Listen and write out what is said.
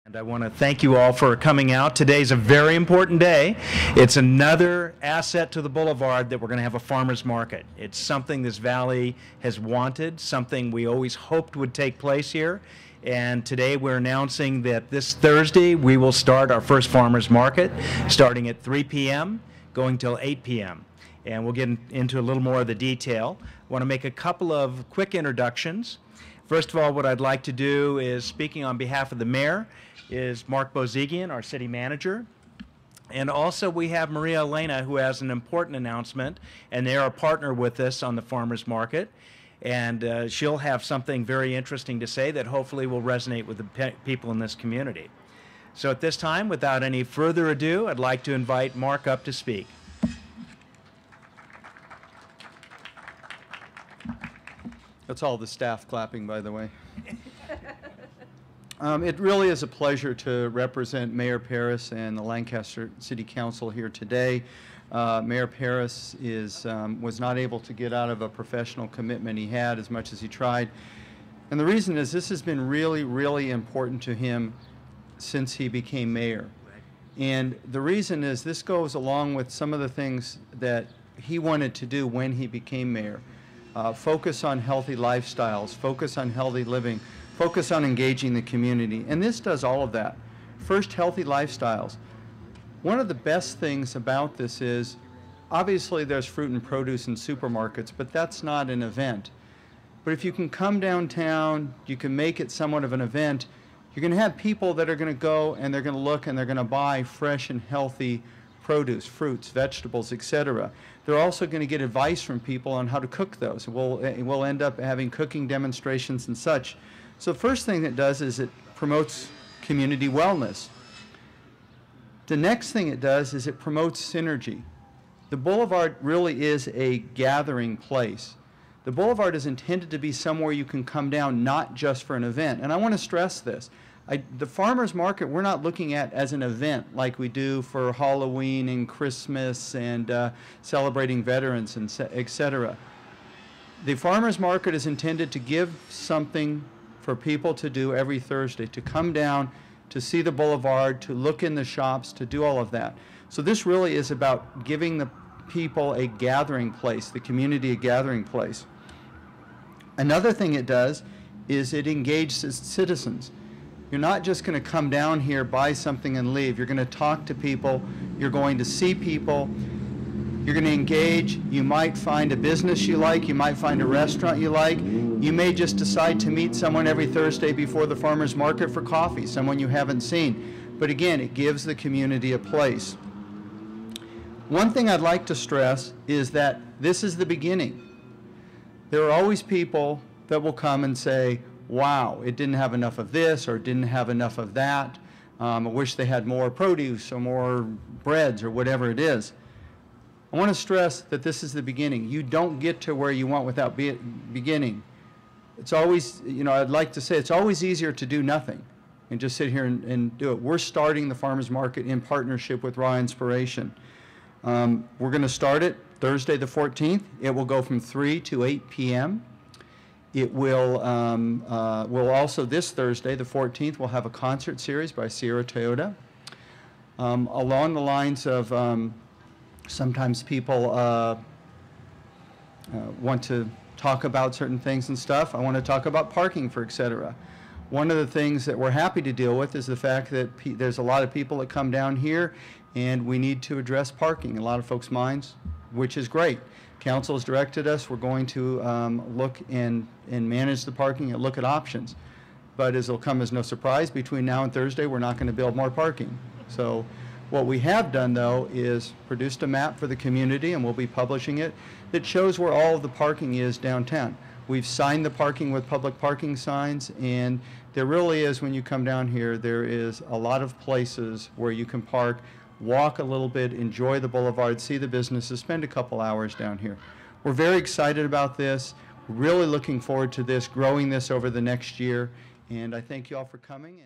And I want to thank you all for coming out. Today's a very important day. It's another asset to the Boulevard that we're going to have a farmer's market. It's something this valley has wanted, something we always hoped would take place here. And today we're announcing that this Thursday we will start our first farmer's market, starting at 3 p.m., going till 8 p.m. And we'll get into a little more of the detail. I want to make a couple of quick introductions. First of all, what I'd like to do is, speaking on behalf of the mayor, is Mark Bozigian, our city manager. And also we have Maria Elena, who has an important announcement, and they're a partner with us on the farmers market. And she'll have something very interesting to say that hopefully will resonate with the people in this community. So at this time, without any further ado, I'd like to invite Mark up to speak. That's all the staff clapping, by the way. It really is a pleasure to represent Mayor Paris and the Lancaster City Council here today. Mayor Paris was not able to get out of a professional commitment he had as much as he tried. And the reason is this has been really, really important to him since he became mayor. And the reason is this goes along with some of the things that he wanted to do when he became mayor. Focus on healthy lifestyles, focus on healthy living, focus on engaging the community. And this does all of that. First, healthy lifestyles. One of the best things about this is, obviously there's fruit and produce in supermarkets, but that's not an event. But if you can come downtown, you can make it somewhat of an event, you're going to have people that are going to go and they're going to look and they're going to buy fresh and healthy produce, fruits, vegetables, etc. They're also going to get advice from people on how to cook those. We'll end up having cooking demonstrations and such. So the first thing it does is it promotes community wellness. The next thing it does is it promotes synergy. The Boulevard really is a gathering place. The Boulevard is intended to be somewhere you can come down, not just for an event. And I want to stress this. The farmers market we're not looking at as an event like we do for Halloween and Christmas and celebrating veterans and etc. The farmers market is intended to give something for people to do every Thursday, to come down, to see the Boulevard, to look in the shops, to do all of that. So this really is about giving the people a gathering place, the community a gathering place. Another thing it does is it engages citizens. You're not just going to come down here, buy something and leave. You're going to talk to people. You're going to see people. You're going to engage. You might find a business you like. You might find a restaurant you like. You may just decide to meet someone every Thursday before the farmers market for coffee, someone you haven't seen. But again, it gives the community a place. One thing I'd like to stress is that this is the beginning. There are always people that will come and say, wow, it didn't have enough of this or didn't have enough of that. I wish they had more produce or more breads or whatever it is. I want to stress that this is the beginning. You don't get to where you want without beginning. It's always, I'd like to say it's always easier to do nothing and just sit here and do it. We're starting the farmers market in partnership with Raw Inspiration. We're going to start it Thursday the 14th. It will go from 3 to 8 p.m. It will also, this Thursday the 14th, we'll have a concert series by Sierra Toyota. Along the lines of sometimes people want to talk about certain things and stuff. I want to talk about parking, for etc. One of the things that we're happy to deal with is the fact that there's a lot of people that come down here and we need to address parking in a lot of folks' minds, which is great. Council has directed us. We're going to look and manage the parking and look at options. But as it'll come as no surprise, between now and Thursday, we're not going to build more parking. So what we have done, though, is produced a map for the community, and we'll be publishing it, that shows where all of the parking is downtown. We've signed the parking with public parking signs, and there really is, when you come down here, there is a lot of places where you can park, walk a little bit, enjoy the Boulevard, see the businesses, spend a couple hours down here. We're very excited about this. We're really looking forward to this, growing this over the next year, and I thank you all for coming.